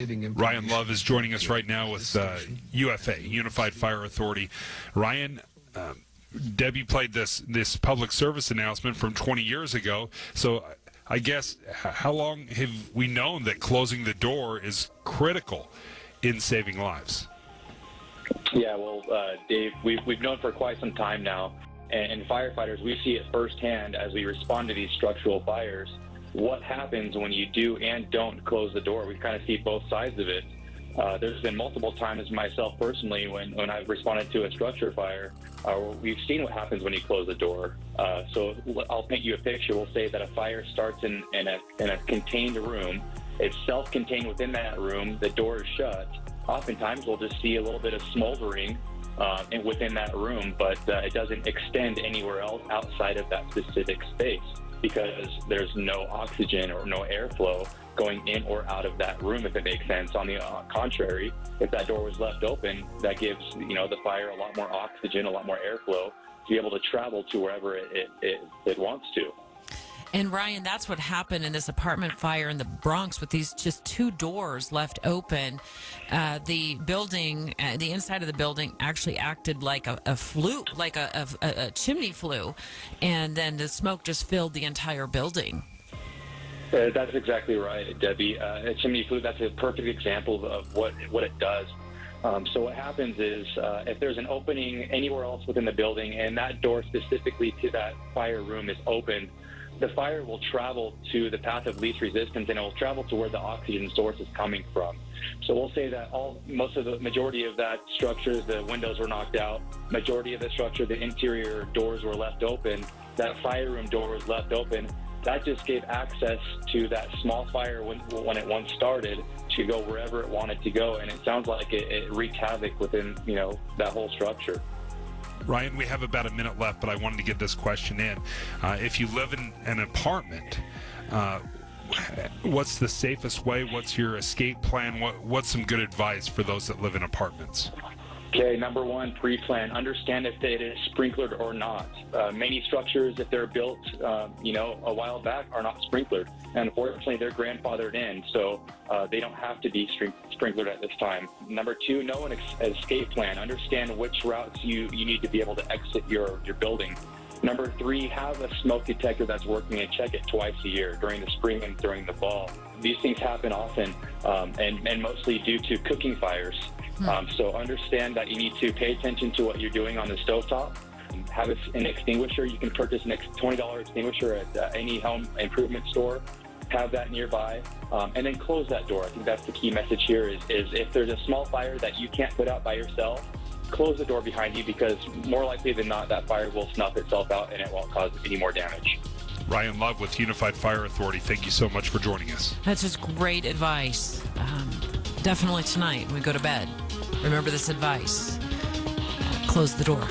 Ryan Love is joining us right now with UFA, Unified Fire Authority. Ryan, Debbie played this public service announcement from 20 years ago. So I guess, how long have we known that closing the door is critical in saving lives? Yeah, well, Dave, we've known for quite some time now. And firefighters, we see it firsthand as we respond to these structural fires. What happens when you do and don't close the door? We kind of see both sides of it. There's been multiple times myself personally when I've responded to a structure fire, we've seen what happens when you close the door. So I'll paint you a picture. We'll say that a fire starts in a contained room. It's self-contained within that room. The door is shut. Oftentimes we'll just see a little bit of smoldering within that room, but it doesn't extend anywhere else outside of that specific space, because there's no oxygen or no airflow going in or out of that room, if it makes sense. On the contrary, if that door was left open, that gives the fire a lot more oxygen, a lot more airflow to be able to travel to wherever it wants to. And Ryan, that's what happened in this apartment fire in the Bronx with these just two doors left open. The building, the inside of the building actually acted like a flue, like a chimney flue. And then the smoke just filled the entire building. That's exactly right, Debbie. A chimney flue, that's a perfect example of what it does. So what happens is if there's an opening anywhere else within the building and that door specifically to that fire room is open, the fire will travel to the path of least resistance, and it will travel to where the oxygen source is coming from. So we'll say that the majority of that structure, the windows were knocked out. Majority of the structure, the interior doors were left open. That fire room door was left open. That just gave access to that small fire when it once started to go wherever it wanted to go. And it sounds like it wreaked havoc within that whole structure. Ryan, we have about a minute left, but I wanted to get this question in. If you live in an apartment, what's the safest way? What's your escape plan? What's some good advice for those that live in apartments? Okay, number one, pre-plan. Understand if it is sprinklered or not. Many structures, if they're built, a while back, are not sprinklered. And unfortunately, they're grandfathered in, so they don't have to be sprinklered at this time. Number two, know an escape plan. Understand which routes you need to be able to exit your building. Number three, have a smoke detector that's working and check it twice a year, during the spring and during the fall. These things happen often and mostly due to cooking fires. So understand that you need to pay attention to what you're doing on the stovetop. Have an extinguisher. You can purchase an $20 extinguisher at any home improvement store. Have that nearby, and then close that door. I think that's the key message here is if there's a small fire that you can't put out by yourself, close the door behind you, because more likely than not, that fire will snuff itself out and it won't cause any more damage. Ryan Love with Unified Fire Authority, thank you so much for joining us. That's just great advice. Definitely tonight when we go to bed, remember this advice. Close the door.